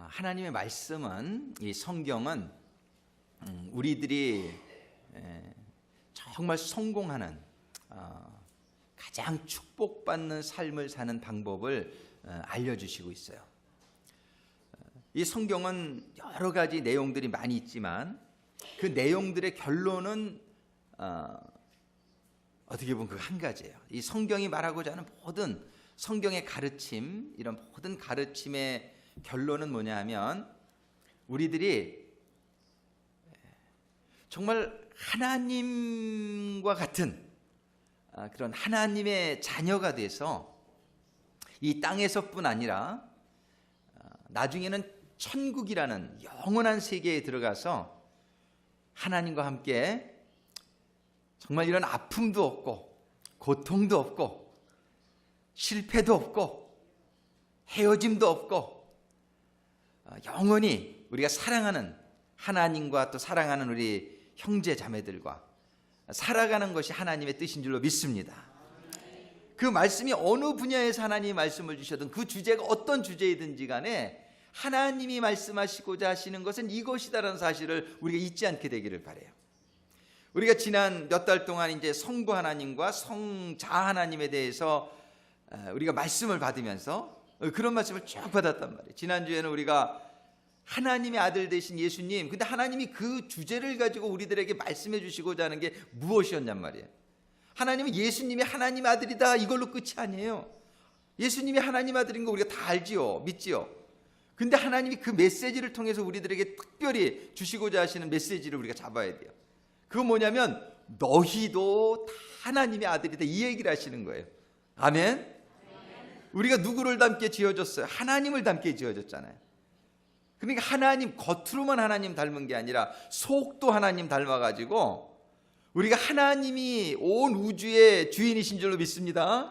하나님의 말씀은, 이 성경은 우리들이 정말 성공하는, 가장 축복받는 삶을 사는 방법을 알려주시고 있어요. 이 성경은 여러 가지 내용들이 많이 있지만 그 내용들의 결론은 어떻게 보면 그 한 가지예요. 이 성경이 말하고자 하는 모든 성경의 가르침, 이런 모든 가르침의 결론은 뭐냐 하면 우리들이 정말 하나님과 같은 그런 하나님의 자녀가 돼서 이 땅에서뿐 아니라 나중에는 천국이라는 영원한 세계에 들어가서 하나님과 함께 정말 이런 아픔도 없고 고통도 없고 실패도 없고 헤어짐도 없고 영원히 우리가 사랑하는 하나님과 또 사랑하는 우리 형제 자매들과 살아가는 것이 하나님의 뜻인 줄로 믿습니다. 그 말씀이 어느 분야에서 하나님이 말씀을 주셔든 그 주제가 어떤 주제이든지 간에 하나님이 말씀하시고자 하시는 것은 이것이다라는 사실을 우리가 잊지 않게 되기를 바라요. 우리가 지난 몇 달 동안 이제 성부 하나님과 성자 하나님에 대해서 우리가 말씀을 받으면서 그런 말씀을 쭉 받았단 말이에요. 지난주에는 우리가 하나님의 아들 되신 예수님, 근데 하나님이 그 주제를 가지고 우리들에게 말씀해 주시고자 하는 게 무엇이었냔 말이에요. 하나님은 예수님이 하나님의 아들이다, 이걸로 끝이 아니에요. 예수님이 하나님 아들인 거 우리가 다 알지요, 믿지요. 근데 하나님이 그 메시지를 통해서 우리들에게 특별히 주시고자 하시는 메시지를 우리가 잡아야 돼요. 그건 뭐냐면 너희도 다 하나님의 아들이다, 이 얘기를 하시는 거예요. 아멘. 우리가 누구를 닮게 지어졌어요? 하나님을 닮게 지어졌잖아요. 그러니까 하나님, 겉으로만 하나님 닮은 게 아니라 속도 하나님 닮아가지고 우리가 하나님이 온 우주의 주인이신 줄로 믿습니다.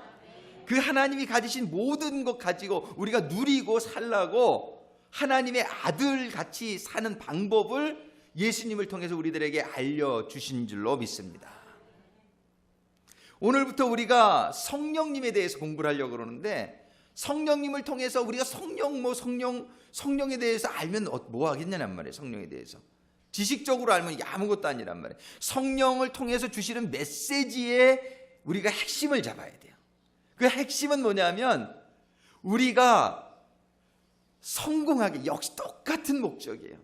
그 하나님이 가지신 모든 것 가지고 우리가 누리고 살라고 하나님의 아들같이 사는 방법을 예수님을 통해서 우리들에게 알려주신 줄로 믿습니다. 오늘부터 우리가 성령님에 대해서 공부를 하려고 그러는데, 성령님을 통해서 우리가 성령에 대해서 알면 뭐 하겠냐는 말이에요. 성령에 대해서 지식적으로 알면 아무것도 아니란 말이에요. 성령을 통해서 주시는 메시지에 우리가 핵심을 잡아야 돼요. 그 핵심은 뭐냐면 우리가 성공하게, 역시 똑같은 목적이에요.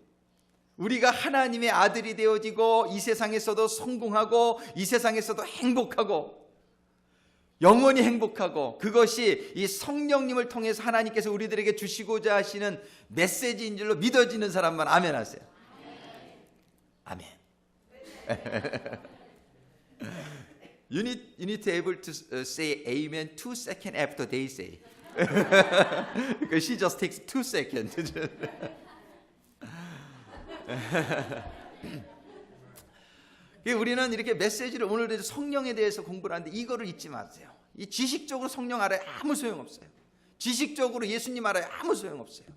우리가 하나님의 아들이 되어지고 이 세상에서도 성공하고 이 세상에서도 행복하고 영원히 행복하고, 그것이 이 성령님을 통해서 하나님께서 우리들에게 주시고자 하시는 메시지인 줄로 믿어지는 사람만 아멘 하세요. 아멘. You need to able to say amen 2 seconds after they say. Because she just takes 2 seconds. 우리는 이렇게 메시지를 오늘 성령에 대해서 공부를 하는데 이거를 잊지 마세요. 이 지식적으로 성령 알아야 아무 소용없어요. 지식적으로 예수님 알아야 아무 소용없어요.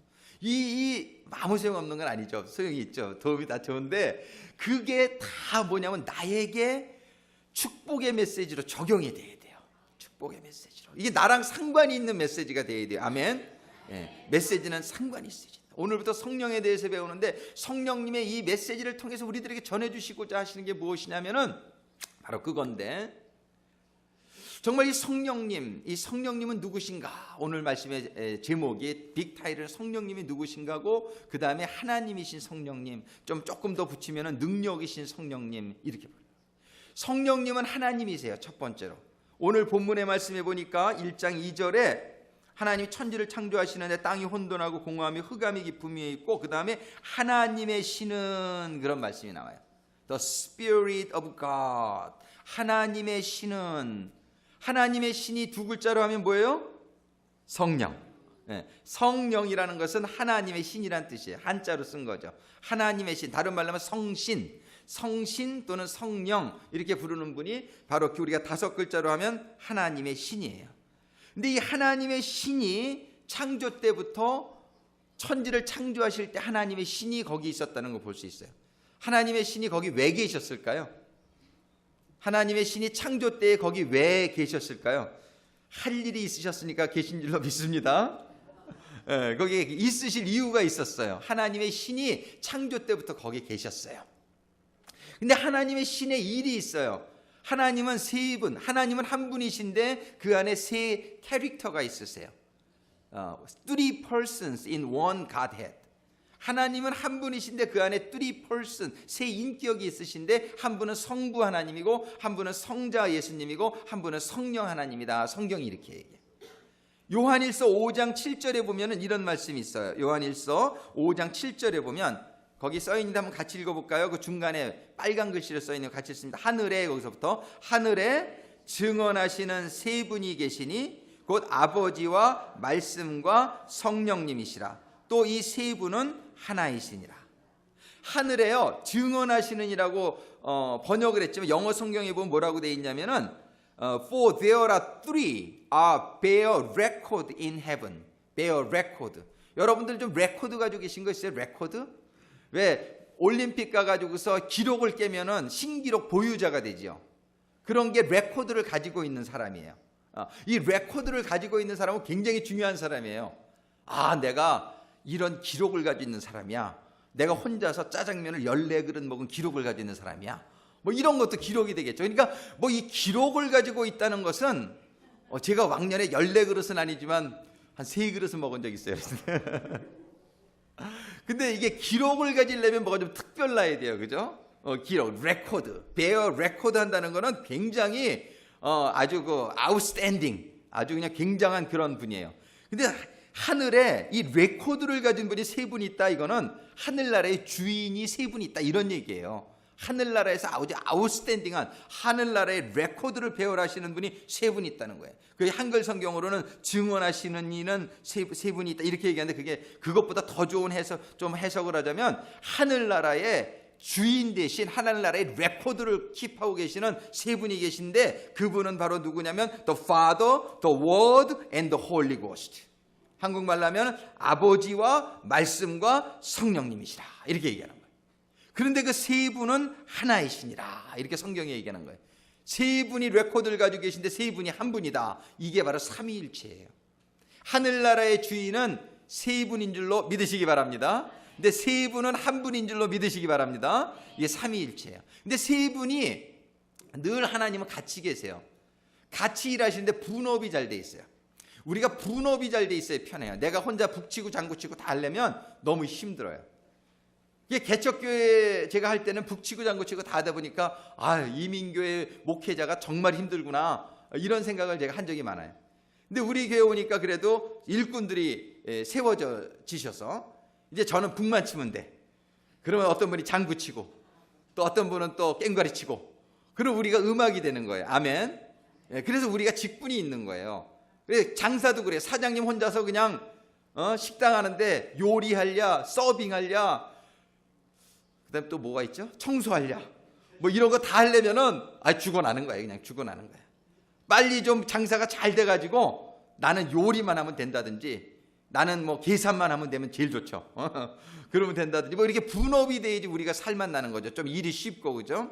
아무 소용없는 건 아니죠. 소용이 있죠. 도움이 다 좋은데 그게 다 뭐냐면 나에게 축복의 메시지로 적용이 돼야 돼요. 축복의 메시지로. 이게 나랑 상관이 있는 메시지가 돼야 돼요. 아멘. 메시지는 상관이 있어요. 오늘부터 성령에 대해서 배우는데, 성령님의 이 메시지를 통해서 우리들에게 전해주시고자 하시는 게 무엇이냐면은 바로 그건데, 정말 이 성령님은 누구신가? 오늘 말씀의 제목이 빅 타이틀은 성령님이 누구신가고, 그 다음에 하나님이신 성령님, 조금 더 붙이면은 능력이신 성령님, 이렇게 불러요. 성령님은 하나님이세요. 첫 번째로 오늘 본문의 말씀해 보니까 1장 2절에 하나님이 천지를 창조하시는데 땅이 혼돈하고 공허함이 흑암이 깊음이 있고, 그 다음에 하나님의 신은, 그런 말씀이 나와요. The Spirit of God. 하나님의 신은, 하나님의 신이 두 글자로 하면 뭐예요? 성령. 성령이라는 것은 하나님의 신이란 뜻이에요. 한자로 쓴 거죠. 하나님의 신, 다른 말로 하면 성신 또는 성령, 이렇게 부르는 분이 바로 우리가 5글자로 하면 하나님의 신이에요. 근데 이 하나님의 신이 창조 때부터 천지를 창조하실 때 하나님의 신이 거기 있었다는 걸 볼 수 있어요. 하나님의 신이 거기 왜 계셨을까요? 하나님의 신이 창조 때에 거기 왜 계셨을까요? 할 일이 있으셨으니까 계신 줄로 믿습니다. 거기에 있으실 이유가 있었어요. 하나님의 신이 창조 때부터 거기 계셨어요. 근데 하나님의 신의 일이 있어요. 하나님은 세 분, 하나님은 한 분이신데 그 안에 세 캐릭터가 있으세요. Three persons in one Godhead. 하나님은 한 분이신데 그 안에 three person, 세 인격이 있으신데 한 분은 성부 하나님이고 한 분은 성자 예수님이고 한 분은 성령 하나님이다. 성경이 이렇게 얘기해요. 요한일서 5장 7절에 보면 이런 말씀이 있어요. 요한일서 5장 7절에 보면 거기 써있는데 한번 같이 읽어볼까요? 그 중간에 빨간 글씨로 써있는 거 같이 읽습니다. 하늘에, 거기서부터 하늘에 증언하시는 세 분이 계시니 곧 아버지와 말씀과 성령님이시라. 또 이 세 분은 하나이시니라. 하늘에요 증언하시는이라고 번역을 했지만 영어 성경에 보면 뭐라고 되어 있냐면은 For there are three bear record in heaven. bear record. 여러분들 좀 레코드 가지고 계신 거 있어요? 레코드? 왜 올림픽 가가지고서 기록을 깨면은 신기록 보유자가 되지요. 그런 게 레코드를 가지고 있는 사람이에요. 이 레코드를 가지고 있는 사람은 굉장히 중요한 사람이에요. 내가 이런 기록을 가지고 있는 사람이야. 내가 혼자서 짜장면을 14그릇 먹은 기록을 가지고 있는 사람이야. 뭐 이런 것도 기록이 되겠죠. 그러니까 뭐 이 기록을 가지고 있다는 것은 제가 왕년에 14그릇은 아니지만 한 3그릇은 먹은 적 있어요. 근데 이게 기록을 가지려면 뭐가 좀 특별나야 돼요. 그죠? 기록, 레코드, 베어 레코드 한다는 거는 굉장히 아주 아웃스탠딩, 아주 그냥 굉장한 그런 분이에요. 근데 하늘에 이 레코드를 가진 분이 세 분이 있다. 이거는 하늘나라의 주인이 세 분이 있다. 이런 얘기예요. 하늘나라에서 아주 아웃스탠딩한 하늘나라의 레코드를 배열하시는 분이 세 분이 있다는 거예요. 그 한글 성경으로는 증언하시는 이는 세 분이 있다. 이렇게 얘기하는데 그것보다 더 좋은 해석을 하자면 하늘나라의 주인 대신 하늘나라의 레코드를 킵하고 계시는 세 분이 계신데 그분은 바로 누구냐면 The Father, The Word and the Holy Ghost. 한국말로 하면 아버지와 말씀과 성령님이시라. 이렇게 얘기하는 거예요. 그런데 그 세 분은 하나이시니라. 이렇게 성경에 얘기하는 거예요. 세 분이 레코드를 가지고 계신데 세 분이 한 분이다. 이게 바로 삼위일체예요. 하늘나라의 주인은 세 분인 줄로 믿으시기 바랍니다. 근데 세 분은 한 분인 줄로 믿으시기 바랍니다. 이게 삼위일체예요. 근데 세 분이 늘 하나님은 같이 계세요. 같이 일하시는데 분업이 잘 돼 있어요. 우리가 분업이 잘 돼 있어야 편해요. 내가 혼자 북치고 장구치고 다 하려면 너무 힘들어요. 이게 개척교회 제가 할 때는 북치고 장구치고 다 하다 보니까 이민교회 목회자가 정말 힘들구나 이런 생각을 제가 한 적이 많아요. 근데 우리 교회 오니까 그래도 일꾼들이 세워지셔서 이제 저는 북만 치면 돼. 그러면 어떤 분이 장구 치고 또 어떤 분은 또 꽹과리 치고 그럼 우리가 음악이 되는 거예요. 아멘. 그래서 우리가 직분이 있는 거예요. 장사도 그래. 사장님 혼자서 그냥 식당 하는데 요리하랴 서빙하랴 그다음에 또 뭐가 있죠? 청소하랴 뭐 이런 거 다 하려면은 죽어나는 거예요. 그냥 죽어나는 거예요. 빨리 좀 장사가 잘 돼가지고 나는 요리만 하면 된다든지 나는 뭐 계산만 하면 되면 제일 좋죠. 그러면 된다든지 뭐 이렇게 분업이 돼야지 우리가 살만 나는 거죠. 좀 일이 쉽고 그죠?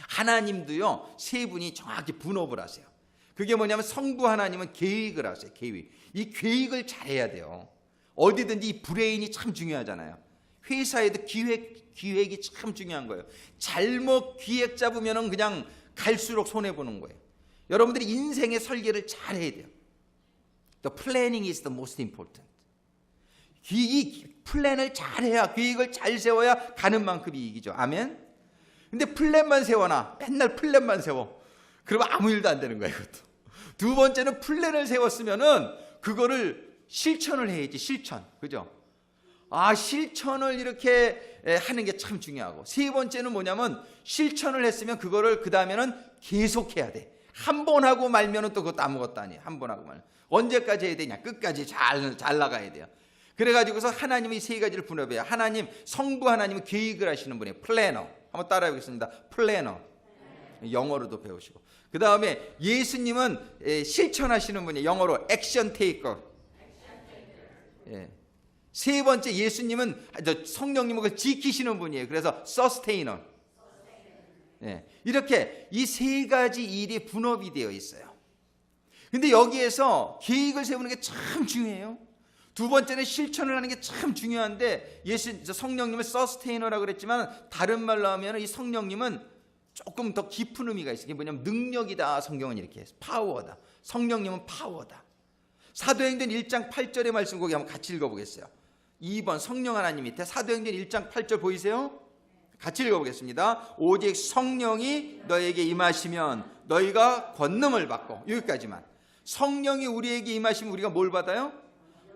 하나님도요 세 분이 정확히 분업을 하세요. 그게 뭐냐면 성부 하나님은 계획을 하세요. 계획. 이 계획을 잘해야 돼요. 어디든지 이 브레인이 참 중요하잖아요. 회사에도 기획이 참 중요한 거예요. 잘못 기획 잡으면 그냥 갈수록 손해보는 거예요. 여러분들이 인생의 설계를 잘해야 돼요. The planning is the most important. 이 플랜을 잘해야 계획을 잘 세워야 가는 만큼 이익이죠. 아멘. 근데 플랜만 세워놔. 맨날 플랜만 세워. 그러면 아무 일도 안 되는 거예요. 이것도. 두 번째는 플랜을 세웠으면은 그거를 실천을 해야지. 실천. 그죠? 실천을 이렇게 하는 게 참 중요하고 세 번째는 뭐냐면 실천을 했으면 그거를 그 다음에는 계속해야 돼. 한 번 하고 말면은 또 그것도 아무것도 아니에요. 한 번 하고 말면 언제까지 해야 되냐? 끝까지 잘 나가야 돼요. 그래가지고서 하나님이 세 가지를 분업해요. 하나님 성부 하나님은 계획을 하시는 분이에요. 플래너. 한번 따라해 보겠습니다. 플래너. 영어로도 배우시고 그 다음에 예수님은 실천하시는 분이에요. 영어로 액션 테이커. 세 번째 예수님은 성령님은 그걸 지키시는 분이에요. 그래서 서스테이너. 이렇게 이 세 가지 일이 분업이 되어 있어요. 근데 여기에서 계획을 세우는 게 참 중요해요. 두 번째는 실천을 하는 게 참 중요한데, 성령님을 서스테이너라고 그랬지만 다른 말로 하면 이 성령님은 조금 더 깊은 의미가 있어요. 이게 뭐냐면 능력이다. 성경은 이렇게 해서 파워다. 성령님은 파워다. 사도행전 1장 8절의 말씀 거기 한번 같이 읽어보겠어요. 2번 성령 하나님 밑에 사도행전 1장 8절 보이세요? 같이 읽어보겠습니다. 오직 성령이 너에게 임하시면 너희가 권능을 받고, 여기까지만. 성령이 우리에게 임하시면 우리가 뭘 받아요?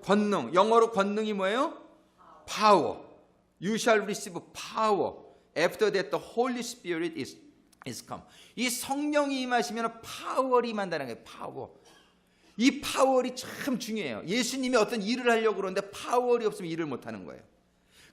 권능. 영어로 권능이 뭐예요? Power. You shall receive power after that the Holy Spirit is come. 이 성령이 임하시면 파월이 임한다는 거예요. 파워. 이 파월이 참 중요해요. 예수님이 어떤 일을 하려고 그러는데 파월이 없으면 일을 못하는 거예요.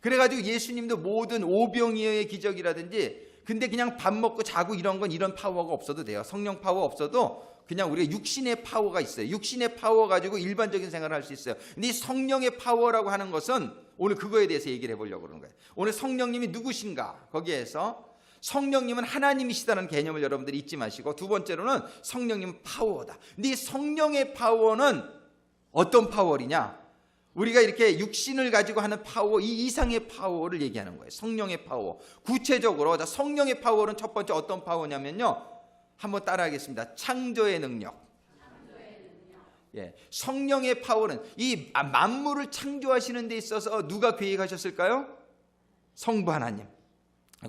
그래가지고 예수님도 모든 오병이어의 기적이라든지, 근데 그냥 밥 먹고 자고 이런 건 이런 파워가 없어도 돼요. 성령 파워 없어도 그냥 우리가 육신의 파워가 있어요. 육신의 파워 가지고 일반적인 생활을 할 수 있어요. 근데 이 성령의 파워라고 하는 것은 오늘 그거에 대해서 얘기를 해보려고 그러는 거예요. 오늘 성령님이 누구신가? 거기에서 성령님은 하나님이시다는 개념을 여러분들이 잊지 마시고, 두 번째로는 성령님은 파워다. 근데 이 성령의 파워는 어떤 파워이냐? 우리가 이렇게 육신을 가지고 하는 파워, 이 이상의 파워를 얘기하는 거예요. 성령의 파워. 구체적으로 성령의 파워는 첫 번째 어떤 파워냐면요, 한번 따라하겠습니다. 창조의 능력. 예, 성령의 파워는 이 만물을 창조하시는 데 있어서 누가 계획하셨을까요? 성부 하나님.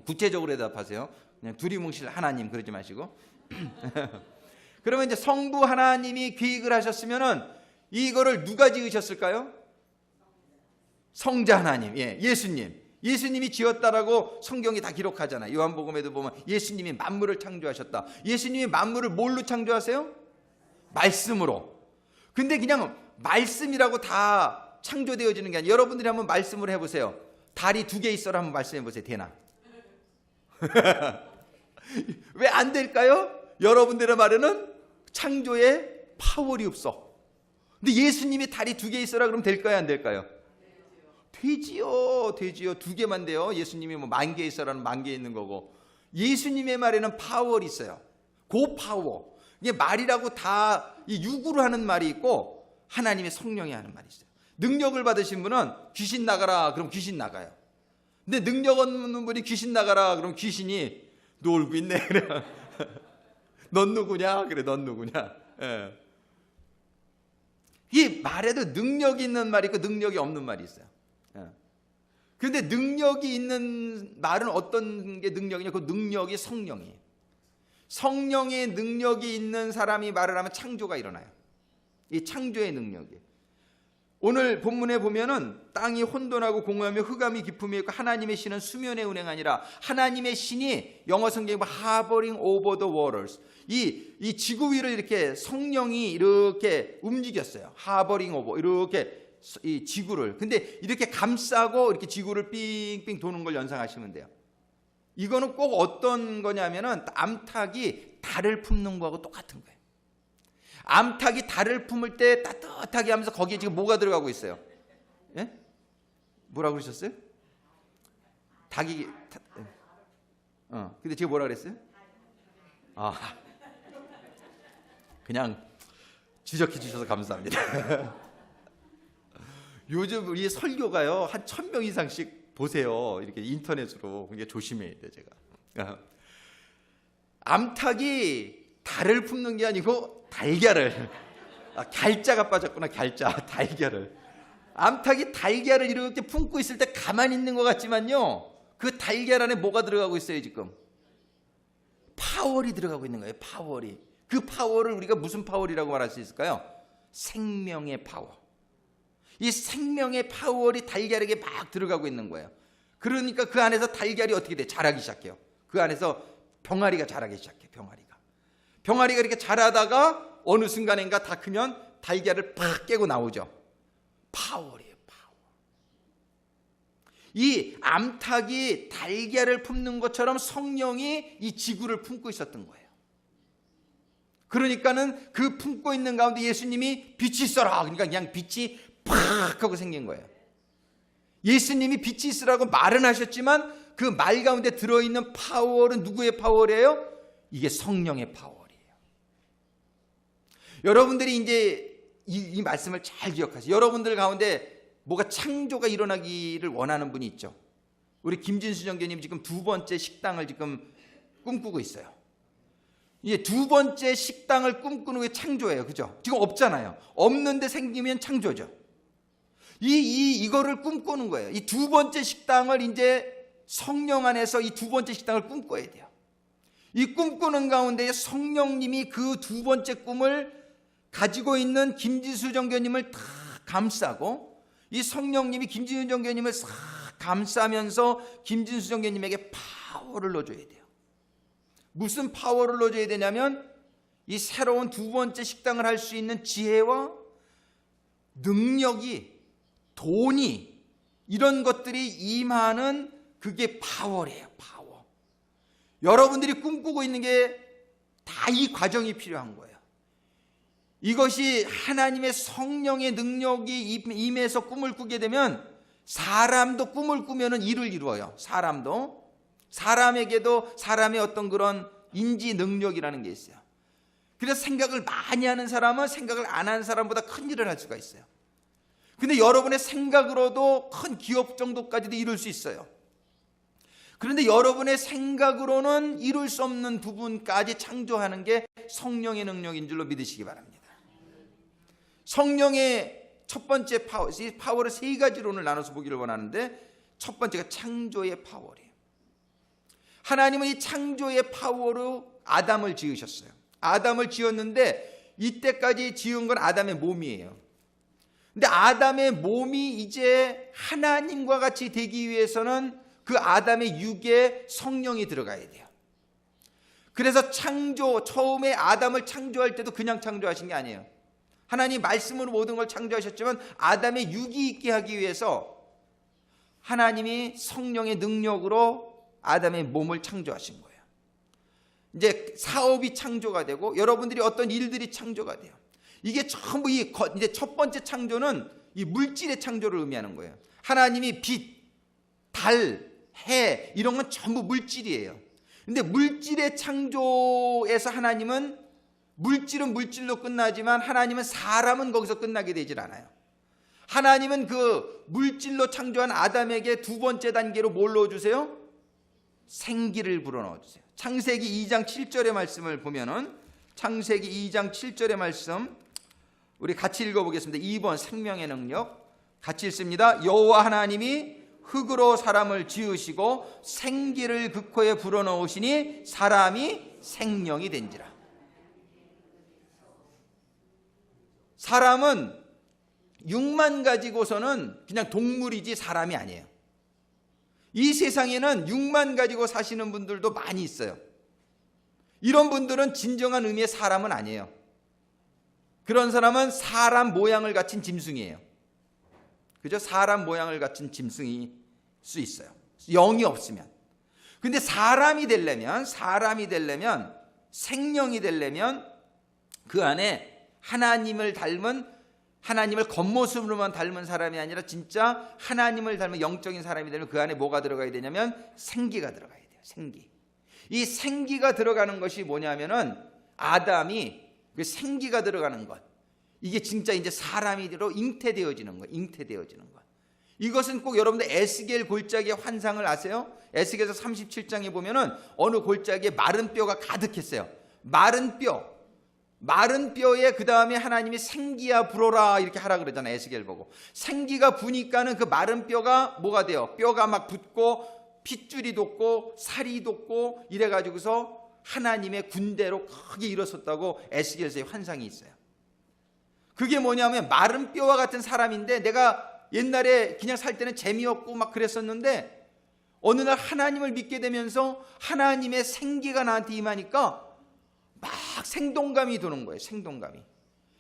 구체적으로 대답하세요. 그냥 두리뭉실 하나님 그러지 마시고. 그러면 이제 성부 하나님이 계획을 하셨으면은 이거를 누가 지으셨을까요? 성자 하나님. 예, 예수님이 지었다라고 성경이 다 기록하잖아요. 요한복음에도 보면 예수님이 만물을 창조하셨다. 예수님이 만물을 뭘로 창조하세요? 말씀으로. 근데 그냥 말씀이라고 다 창조되어지는 게 아니라, 여러분들이 한번 말씀을 해보세요. 다리 2개 있어라 한번 말씀해보세요. 되나? 왜 안 될까요? 여러분들의 말에는 창조의 파월이 없어. 근데 예수님이 다리 2개 있어라 그러면 될까요? 안 될까요? 되지요. 2개만 돼요. 예수님이 뭐 10,000개 있어라는 10,000개 있는 거고. 예수님의 말에는 파월이 있어요. 그 파워. 이게 말이라고 다 이 육으로 하는 말이 있고, 하나님의 성령이 하는 말이 있어요. 능력을 받으신 분은 귀신 나가라 그럼 귀신 나가요. 근데 능력 없는 분이 귀신 나가라 그럼 귀신이 놀고 있네. 그래. 넌 누구냐? 그래, 넌 누구냐? 예. 이 말에도 능력이 있는 말이 있고 능력이 없는 말이 있어요. 그런데 능력이 있는 말은 어떤 게 능력이냐? 그 능력이 성령이에요. 성령의 능력이 있는 사람이 말을 하면 창조가 일어나요. 이 창조의 능력이에요. 오늘 본문에 보면은 땅이 혼돈하고 공허하며 흑암이 깊음이 있고 하나님의 신은 수면에 운행하니라. 하나님의 신이 영어 성경에 보면 hovering over the waters. 이 지구 위를 이렇게 성령이 이렇게 움직였어요. hovering over 이렇게 이 지구를. 근데 이렇게 감싸고 이렇게 지구를 삥삥 도는 걸 연상하시면 돼요. 이거는 꼭 어떤 거냐면은 암탉이 달을 품는 거하고 똑같은 거예요. 암탉이 달을 품을 때 따뜻하게 하면서 거기에 지금 뭐가 들어가고 있어요? 예? 뭐라고 그러셨어요? 닭이 근데 제가 뭐라 그랬어요? 그냥 지적해 주셔서 감사합니다. 요즘 우리 설교가요 한 1,000명 이상씩 보세요. 이렇게 인터넷으로. 그러니까 조심해야 돼 제가. 암탉이 달을 품는 게 아니고 달걀을. 갈자가 빠졌구나. 갈자. 달걀을. 암탉이 달걀을 이렇게 품고 있을 때 가만히 있는 것 같지만요, 그 달걀 안에 뭐가 들어가고 있어요? 지금 파월이 들어가고 있는 거예요. 파월이. 그 파월을 우리가 무슨 파월이라고 말할 수 있을까요? 생명의 파워. 이 생명의 파월이 달걀에게 막 들어가고 있는 거예요. 그러니까 그 안에서 달걀이 어떻게 돼? 자라기 시작해요. 그 안에서 병아리가 자라기 시작해요. 병아리가 이렇게 자라다가 어느 순간인가 다 크면 달걀을 팍 깨고 나오죠. 파월이에요. 파월. 이 암탉이 달걀을 품는 것처럼 성령이 이 지구를 품고 있었던 거예요. 그러니까는 그 품고 있는 가운데 예수님이 빛이 있어라. 그러니까 그냥 빛이 팍 하고 생긴 거예요. 예수님이 빛이 있으라고 말은 하셨지만 그 말 가운데 들어있는 파월은 누구의 파월이에요? 이게 성령의 파월이에요. 여러분들이 이제 이 말씀을 잘 기억하세요. 여러분들 가운데 뭐가 창조가 일어나기를 원하는 분이 있죠. 우리 김진수 전교님 지금 두 번째 식당을 지금 꿈꾸고 있어요. 이게 두 번째 식당을 꿈꾸는 게 창조예요. 그죠? 지금 없잖아요. 없는데 생기면 창조죠. 이거를 꿈꾸는 거예요. 이 두 번째 식당을 이제 성령 안에서 이 두 번째 식당을 꿈꿔야 돼요. 이 꿈꾸는 가운데 성령님이 그 두 번째 꿈을 가지고 있는 김진수 전교님을 다 감싸고, 이 성령님이 김진수 전교님을 싹 감싸면서 김진수 전교님에게 파워를 넣어줘야 돼요. 무슨 파워를 넣어줘야 되냐면 이 새로운 두 번째 식당을 할 수 있는 지혜와 능력이, 돈이, 이런 것들이 임하는, 그게 파워래요. 파워. 여러분들이 꿈꾸고 있는 게 다 이 과정이 필요한 거예요. 이것이 하나님의 성령의 능력이 임해서 꿈을 꾸게 되면, 사람도 꿈을 꾸면은 일을 이루어요. 사람에게도 사람의 어떤 그런 인지 능력이라는 게 있어요. 그래서 생각을 많이 하는 사람은 생각을 안 하는 사람보다 큰 일을 할 수가 있어요. 근데 여러분의 생각으로도 큰 기업 정도까지도 이룰 수 있어요. 그런데 여러분의 생각으로는 이룰 수 없는 부분까지 창조하는 게 성령의 능력인 줄로 믿으시기 바랍니다. 성령의 첫 번째 파워, 이 파워를 세 가지로 오늘 나눠서 보기를 원하는데, 첫 번째가 창조의 파워래요. 하나님은 이 창조의 파워로 아담을 지으셨어요. 아담을 지었는데 이때까지 지은 건 아담의 몸이에요. 근데 아담의 몸이 이제 하나님과 같이 되기 위해서는 그 아담의 육에 성령이 들어가야 돼요. 그래서 처음에 아담을 창조할 때도 그냥 창조하신 게 아니에요. 하나님 말씀으로 모든 걸 창조하셨지만 아담의 육이 있게 하기 위해서 하나님이 성령의 능력으로 아담의 몸을 창조하신 거예요. 이제 사업이 창조가 되고 여러분들이 어떤 일들이 창조가 돼요. 이게 전부 이제 첫 번째 창조는 이 물질의 창조를 의미하는 거예요. 하나님이 빛, 달, 해, 이런 건 전부 물질이에요. 근데 물질의 창조에서 하나님은, 물질은 물질로 끝나지만 하나님은 사람은 거기서 끝나게 되질 않아요. 하나님은 그 물질로 창조한 아담에게 두 번째 단계로 뭘 넣어주세요? 생기를 불어넣어주세요. 창세기 2장 7절의 말씀을 보면은, 창세기 2장 7절의 말씀 우리 같이 읽어보겠습니다. 2번 생명의 능력 같이 읽습니다. 여호와 하나님이 흙으로 사람을 지으시고 생기를 그 코에 불어넣으시니 사람이 생명이 된지라. 사람은 육만 가지고서는 그냥 동물이지 사람이 아니에요. 이 세상에는 육만 가지고 사시는 분들도 많이 있어요. 이런 분들은 진정한 의미의 사람은 아니에요. 그런 사람은 사람 모양을 갖춘 짐승이에요. 그죠? 사람 모양을 갖춘 짐승일 수 있어요. 영이 없으면. 근데 사람이 되려면, 생명이 되려면 그 안에 하나님을 닮은, 하나님을 겉모습으로만 닮은 사람이 아니라 진짜 하나님을 닮은 영적인 사람이 되면 그 안에 뭐가 들어가야 되냐면 생기가 들어가야 돼요. 생기. 이 생기가 들어가는 것이 뭐냐면은 아담이 그 생기가 들어가는 것, 이게 진짜 이제 사람이로 잉태되어지는 거예요. 잉태되어지는 것. 이것은 꼭 여러분들 에스겔 골짜기의 환상을 아세요? 에스겔서 37장에 보면은 어느 골짜기에 마른 뼈가 가득했어요. 마른 뼈에 그 다음에 하나님이 생기야 불어라 이렇게 하라 그러잖아요. 에스겔 보고 생기가 부니까는 그 마른 뼈가 뭐가 돼요? 뼈가 막 붙고 핏줄이 돋고 살이 돋고 이래가지고서 하나님의 군대로 크게 일어섰다고 에스겔서의 환상이 있어요. 그게 뭐냐면 마른 뼈와 같은 사람인데, 내가 옛날에 그냥 살 때는 재미없고 막 그랬었는데 어느 날 하나님을 믿게 되면서 하나님의 생기가 나한테 임하니까 막 생동감이 도는 거예요. 생동감이.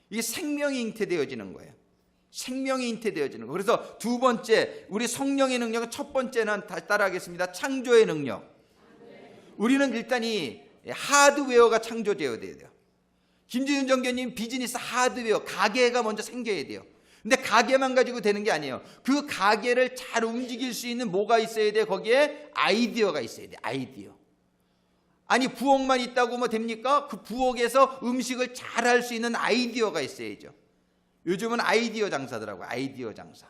이게 생명이 잉태되어지는 거예요. 생명이 잉태되어지는 거예요. 그래서 두 번째, 우리 성령의 능력은 첫 번째는 다시 따라하겠습니다. 창조의 능력. 우리는 일단 이 하드웨어가 창조되어야 돼요. 김지윤 정교님 비즈니스 하드웨어, 가게가 먼저 생겨야 돼요. 근데 가게만 가지고 되는 게 아니에요. 그 가게를 잘 움직일 수 있는 뭐가 있어야 돼? 거기에 아이디어가 있어야 돼. 아이디어. 아니 부엌만 있다고 뭐 됩니까? 그 부엌에서 음식을 잘 할 수 있는 아이디어가 있어야죠. 요즘은 아이디어 장사더라고요. 아이디어 장사.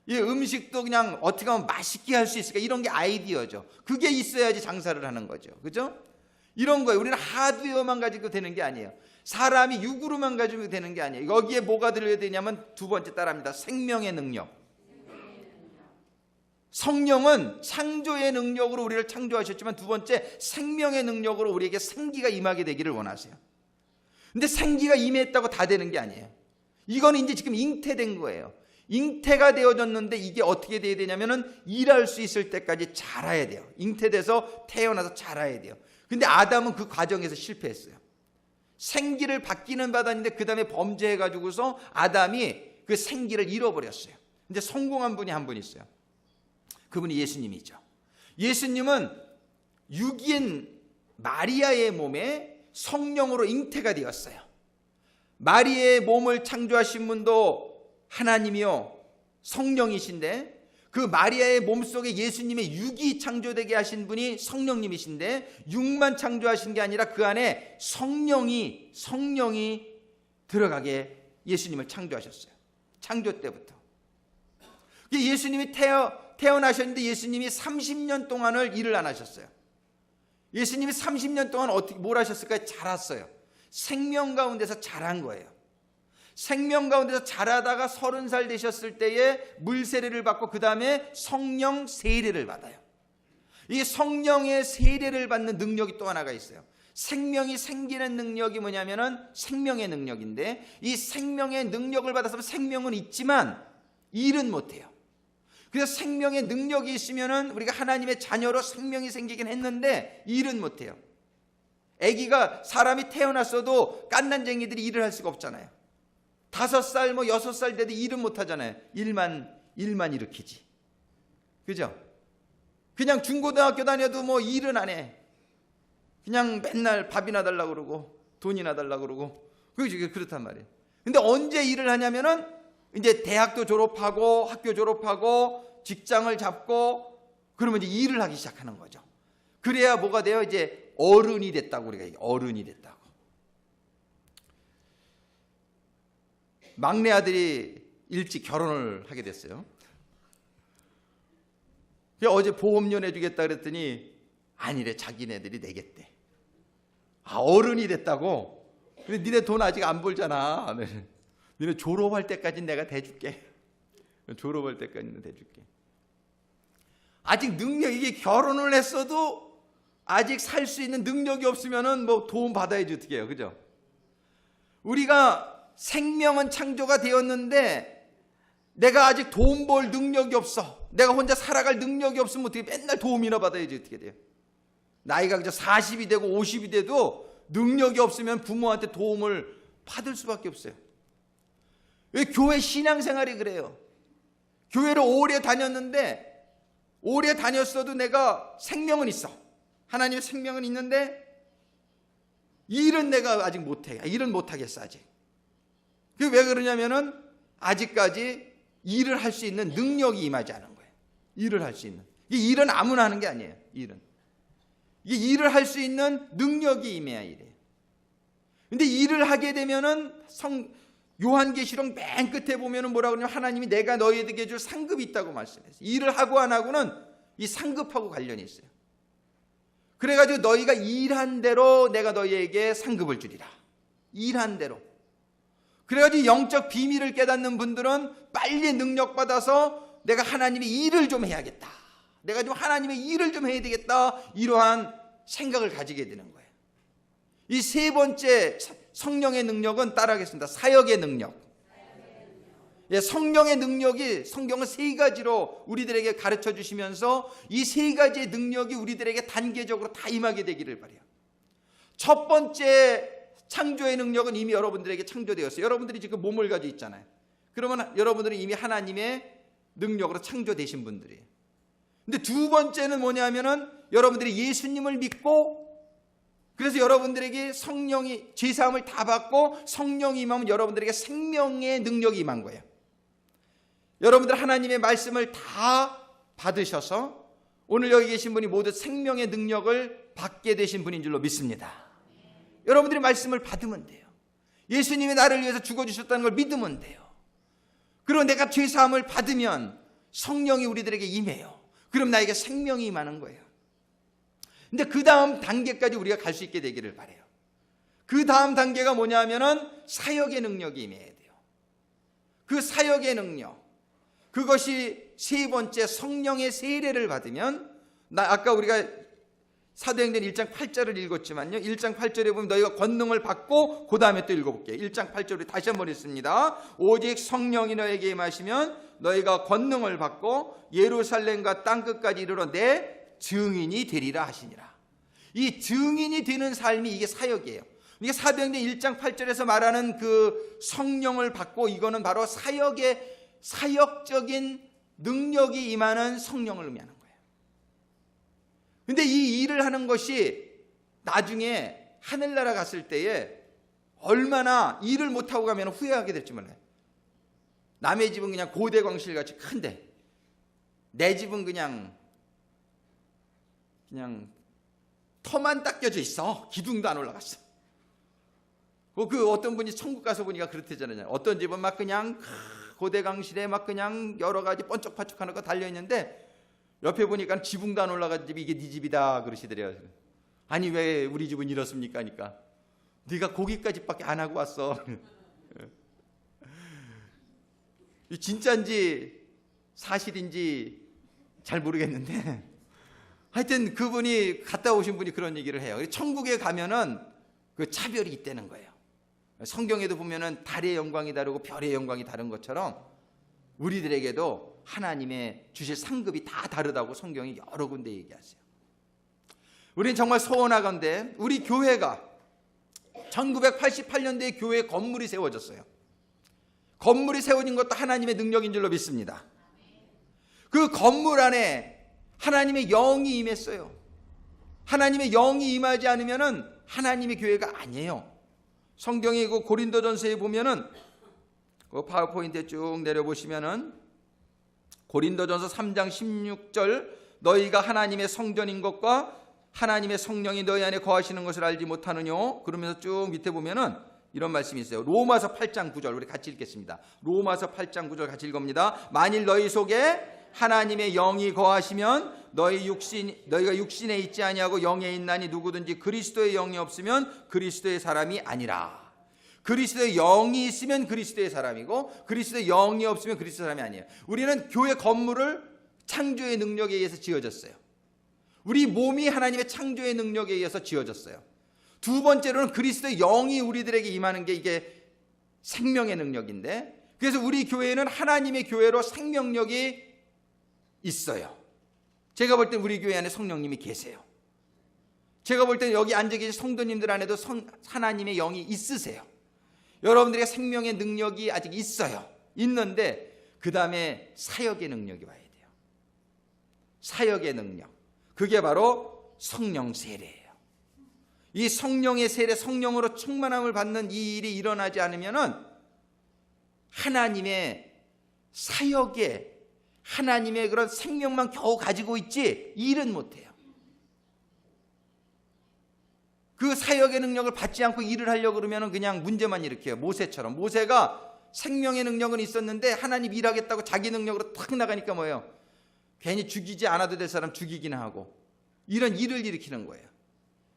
이 음식도 그냥 어떻게 하면 맛있게 할 수 있을까, 이런 게 아이디어죠. 그게 있어야지 장사를 하는 거죠. 그죠? 이런 거예요. 우리는 하드웨어만 가지고 되는 게 아니에요. 사람이 육으로만 가지고 되는 게 아니에요. 여기에 뭐가 들어야 되냐면 두 번째 따라합니다. 생명의 능력. 성령은 창조의 능력으로 우리를 창조하셨지만 두 번째 생명의 능력으로 우리에게 생기가 임하게 되기를 원하세요. 근데 생기가 임했다고 다 되는 게 아니에요. 이거는 이제 지금 잉태된 거예요. 잉태가 되어졌는데 이게 어떻게 돼야 되냐면은 일할 수 있을 때까지 자라야 돼요. 잉태돼서 태어나서 자라야 돼요. 근데 아담은 그 과정에서 실패했어요. 생기를 받기는 받았는데 그 다음에 범죄해가지고서 아담이 그 생기를 잃어버렸어요. 근데 성공한 분이 한 분 있어요. 그분이 예수님이죠. 예수님은 육인 마리아의 몸에 성령으로 잉태가 되었어요. 마리아의 몸을 창조하신 분도 하나님이요 성령이신데, 그 마리아의 몸속에 예수님의 육이 창조되게 하신 분이 성령님이신데, 육만 창조하신 게 아니라 그 안에 성령이 들어가게 예수님을 창조하셨어요. 창조 때부터. 예수님이 태어나셨는데 예수님이 30년 동안을 일을 안 하셨어요. 예수님이 30년 동안 뭘 하셨을까요? 자랐어요. 생명 가운데서 자란 거예요. 생명 가운데서 자라다가 30살 되셨을 때에 물세례를 받고 그 다음에 성령 세례를 받아요. 이 성령의 세례를 받는 능력이 또 하나가 있어요. 생명이 생기는 능력이 뭐냐면은 생명의 능력인데, 이 생명의 능력을 받아서 생명은 있지만 일은 못해요. 그래서 생명의 능력이 있으면은 우리가 하나님의 자녀로 생명이 생기긴 했는데 일은 못해요. 아기가 사람이 태어났어도 깐난쟁이들이 일을 할 수가 없잖아요. 5살 6살 돼도 일은 못하잖아요. 일만 일으키지. 그죠? 그냥 중고등학교 다녀도 일은 안 해. 그냥 맨날 밥이나 달라고 그러고 돈이나 달라고 그러고 그렇단 말이에요. 근데 언제 일을 하냐면은 이제 대학도 졸업하고 학교 졸업하고 직장을 잡고 그러면 이제 일을 하기 시작하는 거죠. 그래야 뭐가 돼요? 이제 어른이 됐다고, 우리가 어른이 됐다고. 막내 아들이 일찍 결혼을 하게 됐어요. 어제 보험료 내주겠다 그랬더니 아니래, 자기네들이 내겠대. 어른이 됐다고? 근데 니네 돈 아직 안 벌잖아. 니네 졸업할 때까지 내가 대줄게. 졸업할 때까지는 대줄게. 아직 이게 결혼을 했어도 아직 살 수 있는 능력이 없으면은 도움 받아야지 어떻게 해요. 그죠? 우리가 생명은 창조가 되었는데 내가 아직 돈 벌 능력이 없어. 내가 혼자 살아갈 능력이 없으면 어떻게, 맨날 도움이나 받아야지 어떻게 돼요. 나이가 그저 40이 되고 50이 돼도 능력이 없으면 부모한테 도움을 받을 수밖에 없어요. 왜 교회 신앙생활이 그래요? 교회를 오래 다녔어도 내가 생명은 있어. 하나님의 생명은 있는데 일은 내가 아직 못해. 일은 못하겠어 아직. 그게 왜 그러냐면은 아직까지 일을 할 수 있는 능력이 임하지 않은 거예요. 일을 할 수 있는. 이 일은 아무나 하는 게 아니에요. 이게 일을 할 수 있는 능력이 임해야 이래요. 근데 일을 하게 되면은 요한계시록 맨 끝에 보면은 뭐라 그러냐면 하나님이 내가 너희에게 줄 상급이 있다고 말씀했어요. 일을 하고 안 하고는 이 상급하고 관련이 있어요. 그래가지고 너희가 일한 대로 내가 너희에게 상급을 주리라. 일한 대로. 그래가지고 영적 비밀을 깨닫는 분들은 빨리 능력받아서 내가 하나님의 일을 좀 해야겠다. 내가 좀 하나님의 일을 좀 해야 되겠다. 이러한 생각을 가지게 되는 거예요. 이 세 번째 성령의 능력은 따라하겠습니다. 사역의 능력. 성령의 능력이 성경은 세 가지로 우리들에게 가르쳐 주시면서 이 세 가지의 능력이 우리들에게 단계적으로 다 임하게 되기를 바라요. 첫 번째 창조의 능력은 이미 여러분들에게 창조되었어요. 여러분들이 지금 몸을 가지고 있잖아요. 그러면 여러분들은 이미 하나님의 능력으로 창조되신 분들이에요. 근데 두 번째는 뭐냐면은 여러분들이 예수님을 믿고, 그래서 여러분들에게 성령이 죄사함을 다 받고 성령이 임하면 여러분들에게 생명의 능력이 임한 거예요. 여러분들 하나님의 말씀을 다 받으셔서 오늘 여기 계신 분이 모두 생명의 능력을 받게 되신 분인 줄로 믿습니다. 여러분들이 말씀을 받으면 돼요. 예수님이 나를 위해서 죽어주셨다는 걸 믿으면 돼요. 그리고 내가 죄사함을 받으면 성령이 우리들에게 임해요. 그럼 나에게 생명이 임하는 거예요. 근데 그 다음 단계까지 우리가 갈 수 있게 되기를 바라요. 그 다음 단계가 뭐냐면은 사역의 능력이 임해야 돼요. 그 사역의 능력, 그것이 세 번째 성령의 세례를 받으면, 아까 우리가 사도행전 1장 8절을 읽었지만요, 1장 8절에 보면 너희가 권능을 받고, 그 다음에 또 읽어볼게요. 1장 8절을 다시 한번 읽습니다. 오직 성령이 너에게 임하시면 너희가 권능을 받고 예루살렘과 땅끝까지 이르러 내 증인이 되리라 하시니라. 이 증인이 되는 삶이 이게 사역이에요. 이게 사도행전 1장 8절에서 말하는 그 성령을 받고, 이거는 바로 사역적인 능력이 임하는 성령을 의미하는 거예요. 근데 이 일을 하는 것이 나중에 하늘나라 갔을 때에 얼마나 일을 못하고 가면 후회하게 될지 몰라요. 남의 집은 그냥 고대광실 같이 큰데 내 집은 그냥 터만 닦여져 있어. 기둥도 안 올라갔어. 그 어떤 분이 천국 가서 보니까 그렇대잖아요. 어떤 집은 막 그냥 고대광실에 막 그냥 여러 가지 번쩍번쩍하는 거 달려있는데 옆에 보니까 지붕도 안 올라간 집이 이게 네 집이다 그러시더래요. 아니 왜 우리 집은 이렇습니까? 하니까 네가 거기까지밖에 안 하고 왔어. 진짜인지 사실인지 잘 모르겠는데 하여튼 그분이 갔다 오신 분이 그런 얘기를 해요. 천국에 가면은 그 차별이 있다는 거예요. 성경에도 보면은 달의 영광이 다르고 별의 영광이 다른 것처럼 우리들에게도 하나님의 주실 상급이 다 다르다고 성경이 여러 군데 얘기하세요. 우리는 정말 소원하건대 우리 교회가 1988년도에 교회 건물이 세워졌어요. 건물이 세워진 것도 하나님의 능력인 줄로 믿습니다. 그 건물 안에 하나님의 영이 임했어요. 하나님의 영이 임하지 않으면은 하나님의 교회가 아니에요. 성경의 그 고린도전서에 보면은 그 파워포인트에 쭉 내려보시면은 고린도전서 3장 16절 너희가 하나님의 성전인 것과 하나님의 성령이 너희 안에 거하시는 것을 알지 못하느뇨. 그러면서 쭉 밑에 보면은 이런 말씀이 있어요. 로마서 8장 9절 우리 같이 읽겠습니다. 로마서 8장 9절 같이 읽습니다. 만일 너희 속에 하나님의 영이 거하시면 너희가 육신에 있지 아니하고 영에 있나니 누구든지 그리스도의 영이 없으면 그리스도의 사람이 아니라. 그리스도의 영이 있으면 그리스도의 사람이고 그리스도의 영이 없으면 그리스도의 사람이 아니에요. 우리는 교회 건물을 창조의 능력에 의해서 지어졌어요. 우리 몸이 하나님의 창조의 능력에 의해서 지어졌어요. 두 번째로는 그리스도의 영이 우리들에게 임하는 게 이게 생명의 능력인데, 그래서 우리 교회는 하나님의 교회로 생명력이 있어요. 제가 볼 때 우리 교회 안에 성령님이 계세요. 제가 볼 때 여기 앉아 계신 성도님들 안에도 하나님의 영이 있으세요. 여러분들의 생명의 능력이 아직 있어요. 있는데 그 다음에 사역의 능력이 와야 돼요. 사역의 능력, 그게 바로 성령 세례예요. 이 성령의 세례, 성령으로 충만함을 받는 이 일이 일어나지 않으면은 하나님의 사역에 하나님의 그런 생명만 겨우 가지고 있지 일은 못해요. 그 사역의 능력을 받지 않고 일을 하려고 그러면 그냥 문제만 일으켜요. 모세처럼. 모세가 생명의 능력은 있었는데 하나님 일하겠다고 자기 능력으로 탁 나가니까 뭐예요? 괜히 죽이지 않아도 될 사람 죽이긴 하고 이런 일을 일으키는 거예요.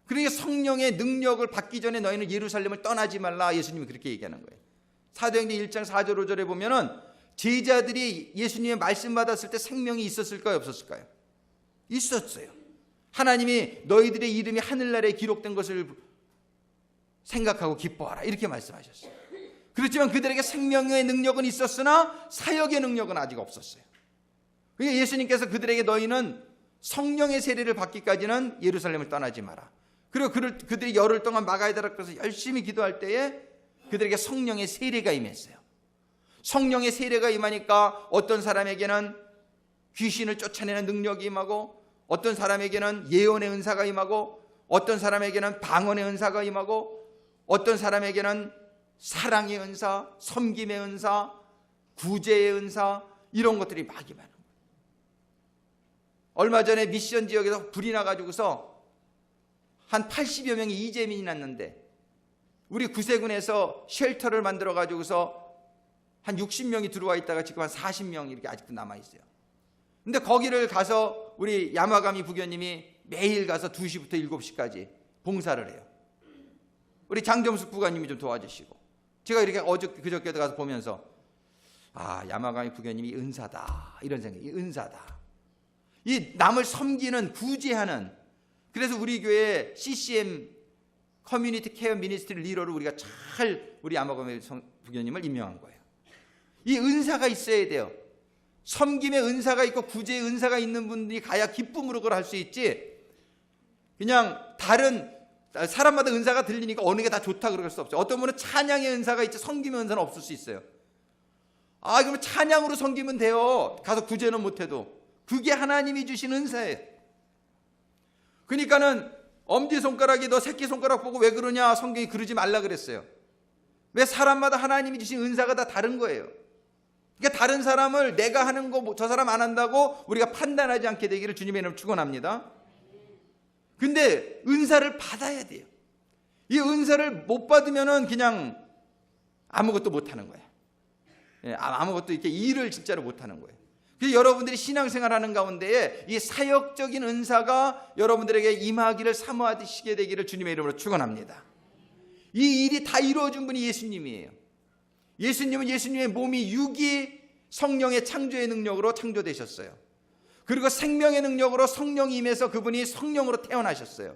그러니까 성령의 능력을 받기 전에 너희는 예루살렘을 떠나지 말라, 예수님이 그렇게 얘기하는 거예요. 사도행전 1장 4절 5절에 보면은 제자들이 예수님의 말씀 받았을 때 생명이 있었을까요, 없었을까요? 있었어요. 하나님이 너희들의 이름이 하늘나라에 기록된 것을 생각하고 기뻐하라 이렇게 말씀하셨어요. 그렇지만 그들에게 생명의 능력은 있었으나 사역의 능력은 아직 없었어요. 그러니까 예수님께서 그들에게 너희는 성령의 세례를 받기까지는 예루살렘을 떠나지 마라. 그리고 그들이 열흘 동안 막아야 되라 그래서 열심히 기도할 때에 그들에게 성령의 세례가 임했어요. 성령의 세례가 임하니까 어떤 사람에게는 귀신을 쫓아내는 능력이 임하고, 어떤 사람에게는 예언의 은사가 임하고, 어떤 사람에게는 방언의 은사가 임하고, 어떤 사람에게는 사랑의 은사, 섬김의 은사, 구제의 은사, 이런 것들이 막 임하는 거예요. 얼마 전에 미션 지역에서 불이 나가지고서 한 80여 명이 이재민이 났는데 우리 구세군에서 쉘터를 만들어 가지고서 한 60명이 들어와 있다가 지금 한 40명이 이렇게 아직도 남아 있어요. 근데 거기를 가서 우리 야마가미 부교님이 매일 가서 2시부터 7시까지 봉사를 해요. 우리 장점숙 부관님이 좀 도와주시고, 제가 이렇게 그저께도 가서 보면서 야마가미 부교님이 은사다, 이런 생각이, 은사다. 이 남을 섬기는, 구제하는, 그래서 우리 교회 CCM 커뮤니티 케어 미니스트리 리더로 우리가 잘 우리 야마가미 부교님을 임명한 거예요. 이 은사가 있어야 돼요. 섬김의 은사가 있고 구제의 은사가 있는 분들이 가야 기쁨으로 그걸 할 수 있지, 그냥 다른 사람마다 은사가 들리니까 어느 게 다 좋다 그럴 수 없죠. 어떤 분은 찬양의 은사가 있지 섬김의 은사는 없을 수 있어요. 그러면 찬양으로 섬기면 돼요. 가서 구제는 못해도. 그게 하나님이 주신 은사예요. 그러니까는 엄지손가락이 너 새끼손가락 보고 왜 그러냐, 성경이 그러지 말라 그랬어요. 왜? 사람마다 하나님이 주신 은사가 다 다른 거예요. 그러니까 다른 사람을 내가 하는 거 저 사람 안 한다고 우리가 판단하지 않게 되기를 주님의 이름으로 축원합니다. 근데 은사를 받아야 돼요. 이 은사를 못 받으면은 그냥 아무것도 못 하는 거예요. 아무것도 이렇게 일을 진짜로 못 하는 거예요. 그래서 여러분들이 신앙생활 하는 가운데에 이 사역적인 은사가 여러분들에게 임하기를 사모하시게 되기를 주님의 이름으로 축원합니다. 이 일이 다 이루어준 분이 예수님이에요. 예수님은 예수님의 몸이 육이 성령의 창조의 능력으로 창조되셨어요. 그리고 생명의 능력으로 성령이 임해서 그분이 성령으로 태어나셨어요.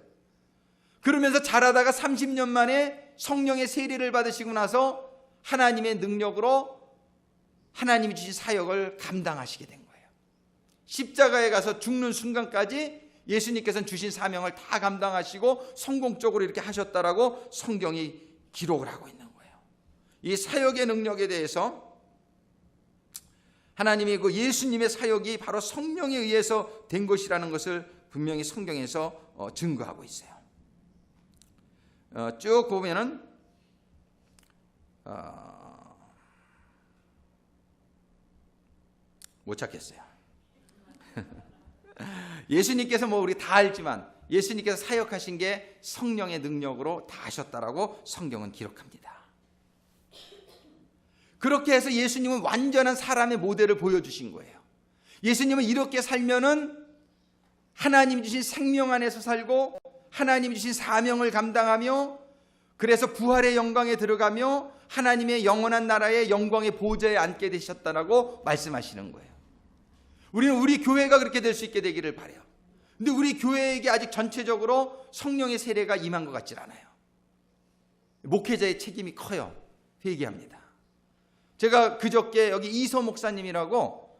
그러면서 자라다가 30년 만에 성령의 세례를 받으시고 나서 하나님의 능력으로 하나님이 주신 사역을 감당하시게 된 거예요. 십자가에 가서 죽는 순간까지 예수님께서는 주신 사명을 다 감당하시고 성공적으로 이렇게 하셨다라고 성경이 기록을 하고 있는 거예요. 이 사역의 능력에 대해서 하나님이 그 예수님의 사역이 바로 성령에 의해서 된 것이라는 것을 분명히 성경에서 증거하고 있어요. 쭉 보면은 못 찾겠어요. 예수님께서 우리 다 알지만 예수님께서 사역하신 게 성령의 능력으로 다 하셨다라고 성경은 기록합니다. 그렇게 해서 예수님은 완전한 사람의 모델을 보여주신 거예요. 예수님은 이렇게 살면은 하나님 주신 생명 안에서 살고 하나님 주신 사명을 감당하며 그래서 부활의 영광에 들어가며 하나님의 영원한 나라의 영광의 보좌에 앉게 되셨다라고 말씀하시는 거예요. 우리는 우리 교회가 그렇게 될 수 있게 되기를 바라요. 근데 우리 교회에게 아직 전체적으로 성령의 세례가 임한 것 같질 않아요. 목회자의 책임이 커요. 회개합니다. 제가 그저께 여기 이소 목사님이라고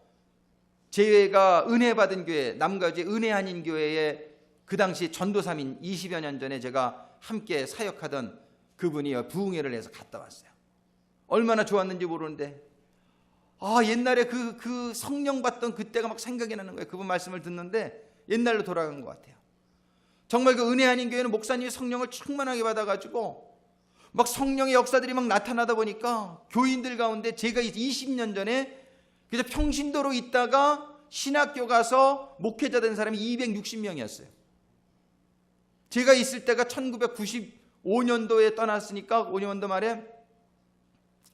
제가 은혜 받은 교회, 남가주의 은혜 아닌 교회에 그 당시 전도사민 20여 년 전에 제가 함께 사역하던 그분이 부흥회를 해서 갔다 왔어요. 얼마나 좋았는지 모르는데 옛날에 그 성령 받던 그때가 막 생각이 나는 거예요. 그분 말씀을 듣는데 옛날로 돌아간 것 같아요. 정말 그 은혜 아닌 교회는 목사님이 성령을 충만하게 받아가지고 막 성령의 역사들이 막 나타나다 보니까 교인들 가운데 제가 20년 전에 그래서 평신도로 있다가 신학교 가서 목회자 된 사람이 260명이었어요. 제가 있을 때가 1995년도에 떠났으니까 5년도 말에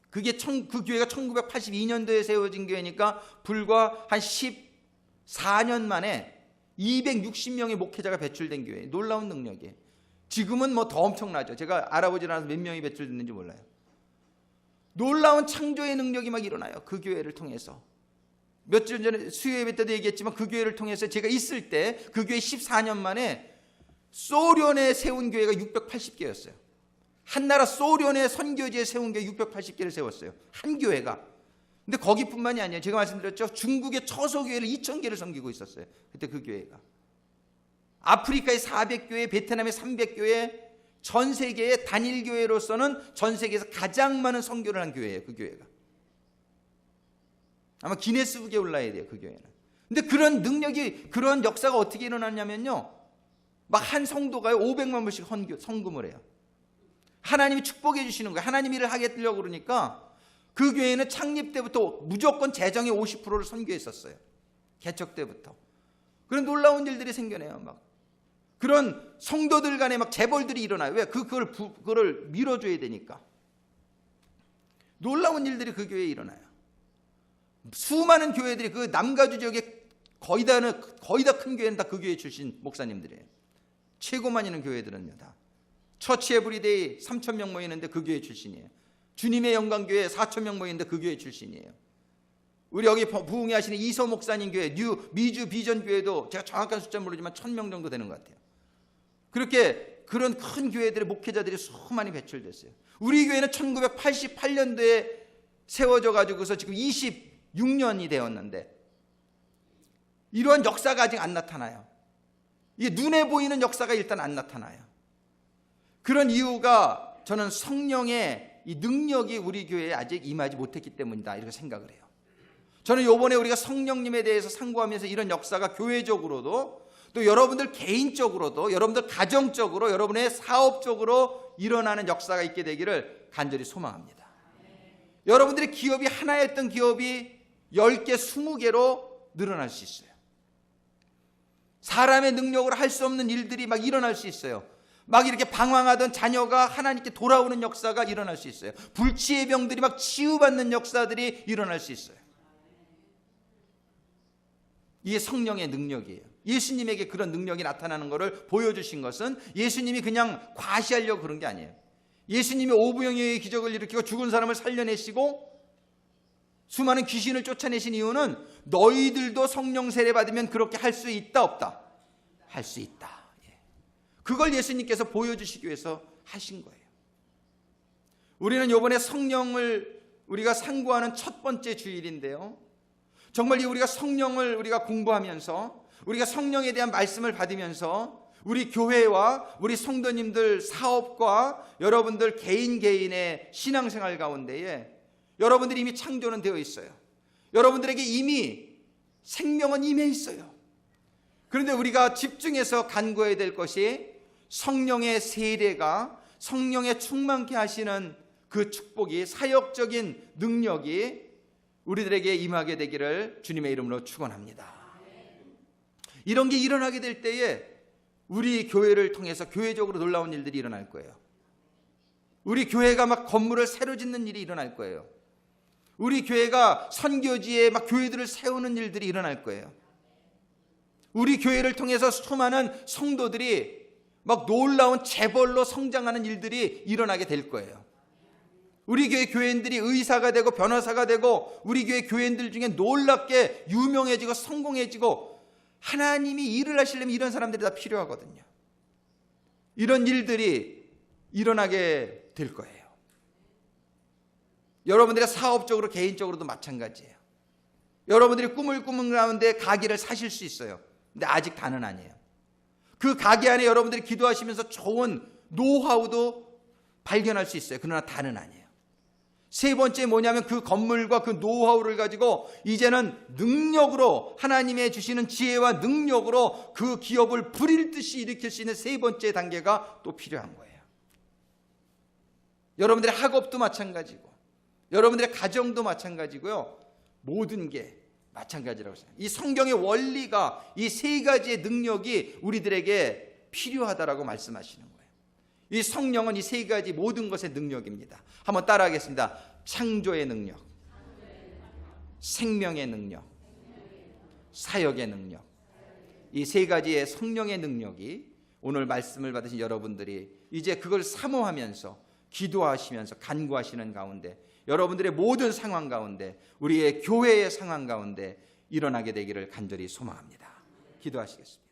그 교회가 1982년도에 세워진 교회니까 불과 한 14년 만에 260명의 목회자가 배출된 교회. 놀라운 능력이에요. 지금은 더 엄청나죠. 제가 알아보지 않아서 몇 명이 배출됐는지 몰라요. 놀라운 창조의 능력이 막 일어나요. 그 교회를 통해서. 몇 주 전에 수요예배 때도 얘기했지만 그 교회를 통해서 제가 있을 때 그 교회 14년 만에 소련에 세운 교회가 680개였어요. 한나라 소련의 선교지에 세운 교회 680개를 세웠어요. 한 교회가. 근데 거기뿐만이 아니에요. 제가 말씀드렸죠. 중국의 처소교회를 2000개를 섬기고 있었어요. 그때 그 교회가. 아프리카의 400교회, 베트남의 300교회, 전 세계의 단일교회로서는 전 세계에서 가장 많은 선교를 한 교회예요. 그 교회가. 아마 기네스북에 올라야 돼요. 그 교회는. 근데 그런 능력이, 그런 역사가 어떻게 일어났냐면요. 막 한 성도가요 500만 불씩 헌금을 해요. 하나님이 축복해 주시는 거예요. 하나님 일을 하겠다고 그러니까 그 교회는 창립 때부터 무조건 재정의 50%를 선교했었어요. 개척 때부터. 그런 놀라운 일들이 생겨내요. 막. 그런 성도들 간에 막 재벌들이 일어나요. 왜? 그걸 밀어줘야 되니까. 놀라운 일들이 그 교회에 일어나요. 수많은 교회들이 그 남가주 지역에 거의 다 큰 교회는 다 그 교회 출신 목사님들이에요. 최고만 있는 교회들은요, 다. 처치 에브리데이 3,000명 모이는데 그 교회 출신이에요. 주님의 영광교회 4,000명 모이는데 그 교회 출신이에요. 우리 여기 부흥회 하시는 이서 목사님 교회, 미주 비전 교회도 제가 정확한 숫자 모르지만 1,000명 정도 되는 것 같아요. 그렇게 그런 큰 교회들의 목회자들이 수많이 배출됐어요. 우리 교회는 1988년도에 세워져 가지고서 지금 26년이 되었는데 이러한 역사가 아직 안 나타나요. 이게 눈에 보이는 역사가 일단 안 나타나요. 그런 이유가 저는 성령의 이 능력이 우리 교회에 아직 임하지 못했기 때문이다, 이렇게 생각을 해요. 저는 이번에 우리가 성령님에 대해서 상고하면서 이런 역사가 교회적으로도 또 여러분들 개인적으로도 여러분들 가정적으로 여러분의 사업적으로 일어나는 역사가 있게 되기를 간절히 소망합니다. 여러분들의 기업이 하나였던 기업이 10개, 20개로 늘어날 수 있어요. 사람의 능력으로 할 수 없는 일들이 막 일어날 수 있어요. 막 이렇게 방황하던 자녀가 하나님께 돌아오는 역사가 일어날 수 있어요. 불치의 병들이 막 치유받는 역사들이 일어날 수 있어요. 이게 성령의 능력이에요. 예수님에게 그런 능력이 나타나는 것을 보여주신 것은 예수님이 그냥 과시하려고 그런 게 아니에요. 예수님이 오부영의 기적을 일으키고 죽은 사람을 살려내시고 수많은 귀신을 쫓아내신 이유는 너희들도 성령 세례 받으면 그렇게 할 수 있다, 없다? 할 수 있다. 그걸 예수님께서 보여주시기 위해서 하신 거예요. 우리는 이번에 성령을 우리가 상고하는 첫 번째 주일인데요, 정말 우리가 성령을 우리가 공부하면서 우리가 성령에 대한 말씀을 받으면서 우리 교회와 우리 성도님들 사업과 여러분들 개인의 신앙생활 가운데에 여러분들이 이미 창조는 되어 있어요. 여러분들에게 이미 생명은 임해 있어요. 그런데 우리가 집중해서 간구해야 될 것이 성령의 세례가, 성령의 충만케 하시는 그 축복이, 사역적인 능력이 우리들에게 임하게 되기를 주님의 이름으로 축원합니다. 이런 게 일어나게 될 때에 우리 교회를 통해서 교회적으로 놀라운 일들이 일어날 거예요. 우리 교회가 막 건물을 새로 짓는 일이 일어날 거예요. 우리 교회가 선교지에 막 교회들을 세우는 일들이 일어날 거예요. 우리 교회를 통해서 수많은 성도들이 막 놀라운 재벌로 성장하는 일들이 일어나게 될 거예요. 우리 교회 교인들이 의사가 되고 변호사가 되고 우리 교회 교인들 중에 놀랍게 유명해지고 성공해지고 하나님이 일을 하시려면 이런 사람들이 다 필요하거든요. 이런 일들이 일어나게 될 거예요. 여러분들의 사업적으로 개인적으로도 마찬가지예요. 여러분들이 꿈을 꾸는 가운데 가게를 사실 수 있어요. 근데 아직 다는 아니에요. 그 가게 안에 여러분들이 기도하시면서 좋은 노하우도 발견할 수 있어요. 그러나 다는 아니에요. 세 번째 뭐냐면 그 건물과 그 노하우를 가지고 이제는 능력으로 하나님의 주시는 지혜와 능력으로 그 기업을 불일 듯이 일으킬 수 있는 세 번째 단계가 또 필요한 거예요. 여러분들의 학업도 마찬가지고 여러분들의 가정도 마찬가지고요. 모든 게 마찬가지라고 생각해요. 이 성경의 원리가 이 세 가지의 능력이 우리들에게 필요하다라고 말씀하시는 거예요. 이 성령은 이 세 가지 모든 것의 능력입니다. 한번 따라하겠습니다. 창조의 능력, 생명의 능력, 사역의 능력. 이 세 가지의 성령의 능력이 오늘 말씀을 받으신 여러분들이 이제 그걸 사모하면서 기도하시면서 간구하시는 가운데 여러분들의 모든 상황 가운데 우리의 교회의 상황 가운데 일어나게 되기를 간절히 소망합니다. 기도하시겠습니다.